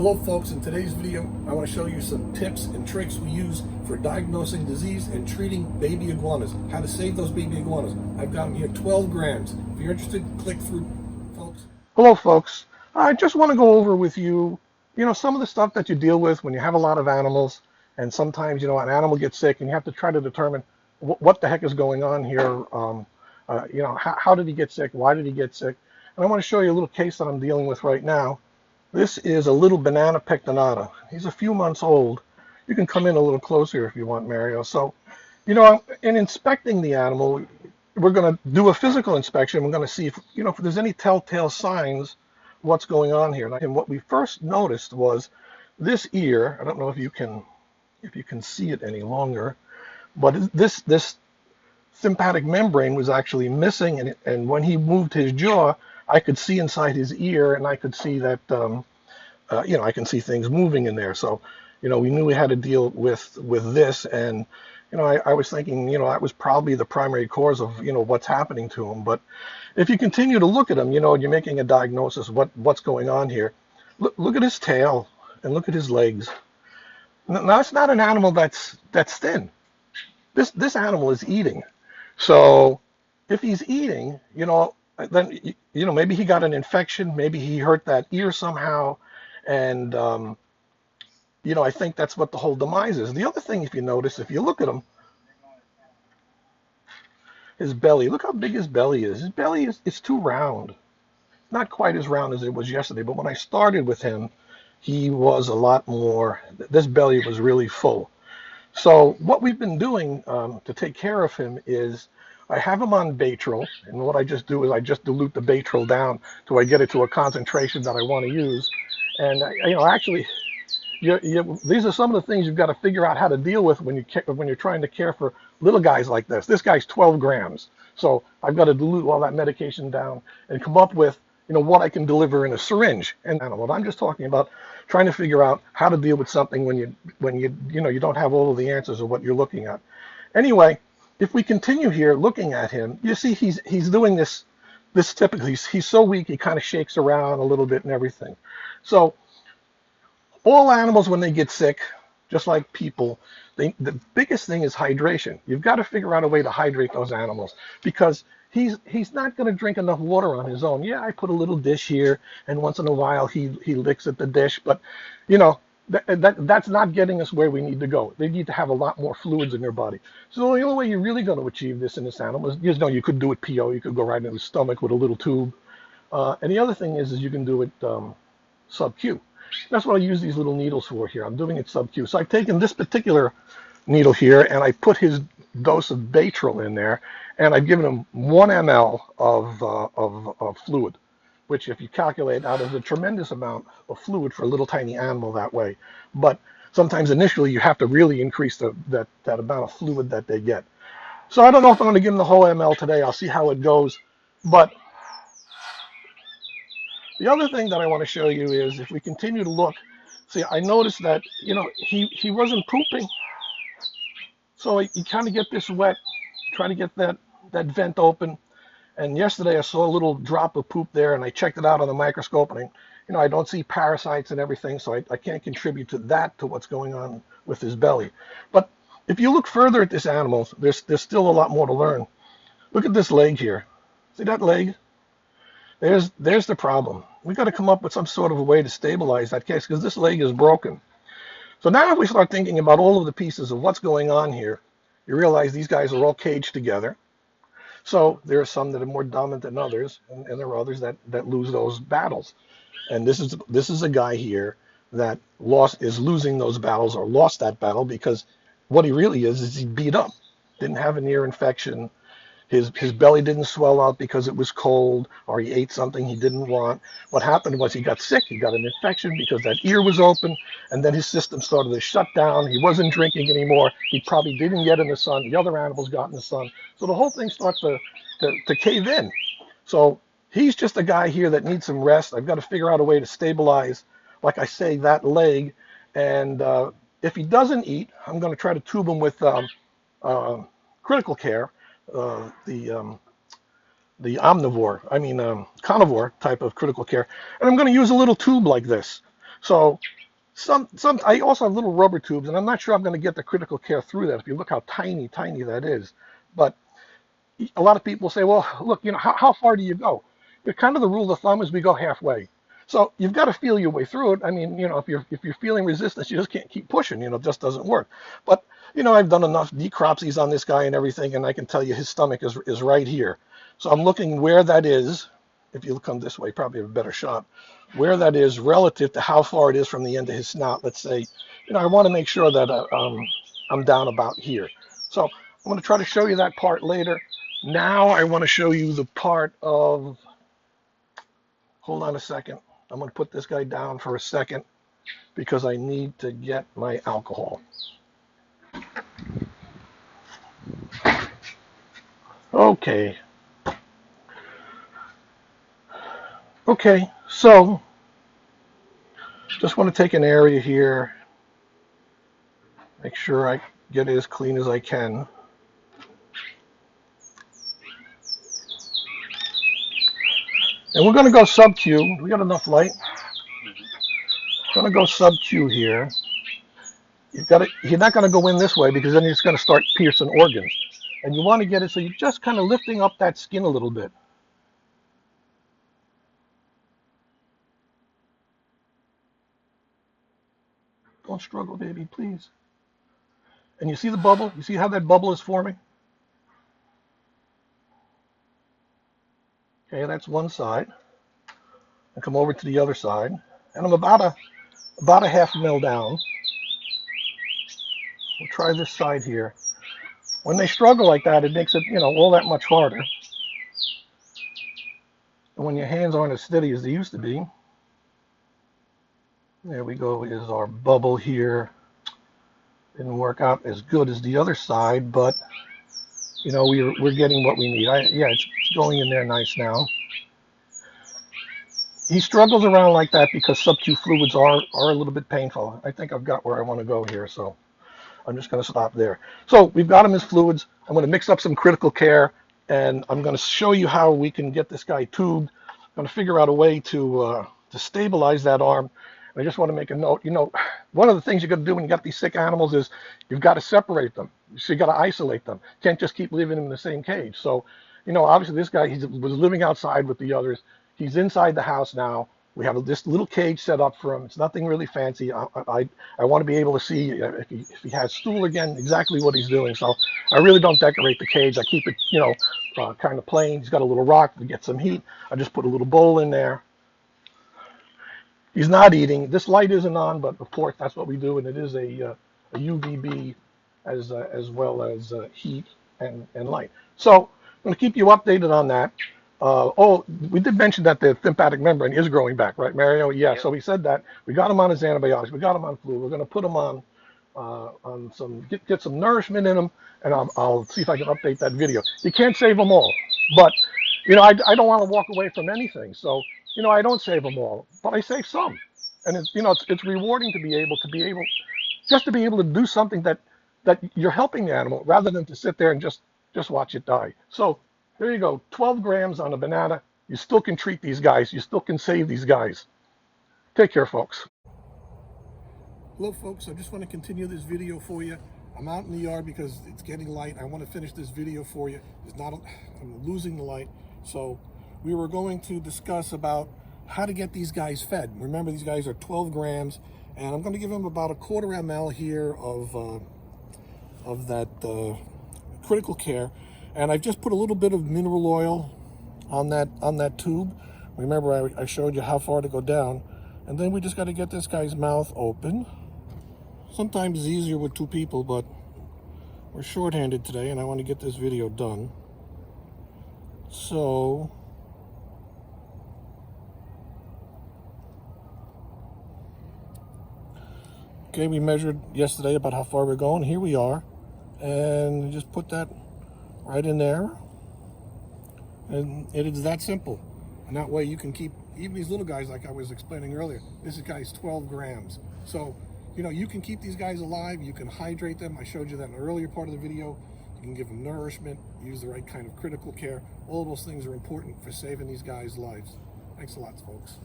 Hello folks, in today's video I want to show you some tips and tricks we use for diagnosing disease and treating baby iguanas. How to save those baby iguanas. I've got them here 12 grams. If you're interested, click through, folks. Hello folks, I just want to go over with you, some of the stuff that you deal with when you have a lot of animals, and sometimes, an animal gets sick and you have to try to determine what the heck is going on here. How did he get sick? Why did he get sick? And I want to show you a little case that I'm dealing with right now. This is a little banana pectinata. He's a few months old. You can come in a little closer if you want, Mario. So, in inspecting the animal, we're going to do a physical inspection. We're going to see if there's any telltale signs what's going on here. And what we first noticed was this ear. I don't know if you can see it any longer, but this sympathetic membrane was actually missing, and when he moved his jaw, I could see inside his ear, and I could see that, I can see things moving in there. So, we knew we had to deal with this, and, I was thinking, that was probably the primary cause of, what's happening to him. But if you continue to look at him, you're making a diagnosis of what's going on here. Look at his tail, and look at his legs. Now, it's not an animal that's thin. This animal is eating. So if he's eating, then maybe he got an infection, maybe he hurt that ear somehow, and I think that's what the whole demise is. The other thing, if you notice, if you look at him, his belly, look how big his belly is. His belly is too round. Not quite as round as it was yesterday, but when I started with him, he was a lot more, this belly was really full. So what we've been doing to take care of him is I have him on Baytril, and what I just do is I just dilute the Baytril down till I get it to a concentration that I want to use. And actually, these are some of the things you've got to figure out how to deal with when you're trying to care for little guys like this. This guy's 12 grams, so I've got to dilute all that medication down and come up with what I can deliver in a syringe. And what I'm just talking about, trying to figure out how to deal with something when you don't have all of the answers of what you're looking at. Anyway, if we continue here looking at him, you see he's doing this typically. He's so weak he kind of shakes around a little bit and everything. So all animals, when they get sick, just like people, the biggest thing is hydration. You've got to figure out a way to hydrate those animals, because he's not going to drink enough water on his own. Yeah, I put a little dish here, and once in a while he licks at the dish, but that's not getting us where we need to go. They need to have a lot more fluids in their body. So the only way you're really going to achieve this in this animal is, you could do it PO. You could go right into the stomach with a little tube. And the other thing is you can do it sub-Q. That's what I use these little needles for here. I'm doing it sub-Q. So I've taken this particular needle here, and I put his dose of Baytril in there, and I've given him 1 ml of fluid, which, if you calculate out, is a tremendous amount of fluid for a little tiny animal that way. But sometimes initially you have to really increase that amount of fluid that they get. So I don't know if I'm going to give them the whole ml today. I'll see how it goes. But the other thing that I want to show you is, if we continue to look, see, I noticed that, he wasn't pooping. So you kind of get this wet, trying to get that vent open. And yesterday I saw a little drop of poop there, and I checked it out on the microscope, and I don't see parasites and everything, so I can't contribute to what's going on with his belly. But if you look further at this animal, there's still a lot more to learn. Look at this leg here. See that leg? There's the problem. We've got to come up with some sort of a way to stabilize that case, because this leg is broken. So now if we start thinking about all of the pieces of what's going on here, you realize these guys are all caged together. So there are some that are more dominant than others, and there are others that lose those battles. And this is a guy here that is losing those battles, or lost that battle, because what he really is he beat up. Didn't have an ear infection. His belly didn't swell out because it was cold, or he ate something he didn't want. What happened was he got sick. He got an infection because that ear was open, and then his system started to shut down. He wasn't drinking anymore. He probably didn't get in the sun. The other animals got in the sun. So the whole thing starts to cave in. So he's just a guy here that needs some rest. I've got to figure out a way to stabilize, like I say, that leg. And if he doesn't eat, I'm going to try to tube him with critical care. The carnivore type of critical care, and I'm going to use a little tube like this. So some I also have little rubber tubes, and I'm not sure I'm going to get the critical care through that. If you look how tiny that is, but a lot of people say, well, look, how far do you go? Kind of the rule of thumb is we go halfway. So you've got to feel your way through it. I mean, if you're feeling resistance, you just can't keep pushing. It just doesn't work. But I've done enough necropsies on this guy and everything, and I can tell you his stomach is right here. So I'm looking where that is. If you come this way, probably have a better shot. Where that is relative to how far it is from the end of his snout. Let's say, I want to make sure that I'm down about here. So I'm going to try to show you that part later. Now I want to show you the part of, hold on a second. I'm going to put this guy down for a second because I need to get my alcohol. Okay. Okay, so just want to take an area here, make sure I get it as clean as I can. And we're going to go sub-Q. We got enough light. Going to go sub-Q here. You're not going to go in this way because then it's going to start piercing organs. And you want to get it so you're just kind of lifting up that skin a little bit. Don't struggle, baby, please. And you see the bubble? You see how that bubble is forming? Okay, that's one side. And come over to the other side. And I'm about a half mil down. We'll try this side here. When they struggle like that, it makes it, all that much harder. And when your hands aren't as steady as they used to be. There we go, is our bubble here. Didn't work out as good as the other side, but, we're getting what we need. Yeah, it's going in there nice now. He struggles around like that because sub-Q fluids are a little bit painful. I think I've got where I want to go here, so I'm just going to stop there. So we've got him as fluids. I'm going to mix up some critical care, and I'm going to show you how we can get this guy tubed. I'm going to figure out a way to stabilize that arm. And I just want to make a note. One of the things you got to do when you got these sick animals is you've got to separate them. So you got to isolate them. You can't just keep leaving them in the same cage. So, obviously this guy, he was living outside with the others. He's inside the house now. We have this little cage set up for him. It's nothing really fancy. I want to be able to see if he has stool again, exactly what he's doing. So I really don't decorate the cage. I keep it, kind of plain. He's got a little rock to get some heat. I just put a little bowl in there. He's not eating. This light isn't on, but of course that's what we do, and it is a UVB as well as heat and light. So I'm going to keep you updated on that. We did mention that the lymphatic membrane is growing back, right, Mario? Yeah. So we said that. We got him on his antibiotics. We got him on flu. We're going to put him on some get some nourishment in him, and I'll see if I can update that video. You can't save them all, but I don't want to walk away from anything. So I don't save them all, but I save some, and it's rewarding to be able to do something that you're helping the animal rather than to sit there and just watch it die. So there you go, 12 grams on a banana. You still can treat these guys. You still can save these guys. Take care, folks. Hello, folks. I just want to continue this video for you. I'm out in the yard because it's getting light. I want to finish this video for you. I'm losing the light. So we were going to discuss about how to get these guys fed. Remember, these guys are 12 grams, and I'm going to give them about a quarter ml here of that critical care. And I've just put a little bit of mineral oil on that tube. Remember, I showed you how far to go down. And then we just got to get this guy's mouth open. Sometimes it's easier with two people, but we're short-handed today, and I want to get this video done. So okay, we measured yesterday about how far we're going. Here we are. And just put that right in there, and it is that simple. And that way you can keep even these little guys, like I was explaining earlier. This guy's 12 grams, so you can keep these guys alive. You can hydrate them. I showed you that in the earlier part of the video. You can give them nourishment, use the right kind of critical care. All those things are important for saving these guys' lives. Thanks a lot, folks.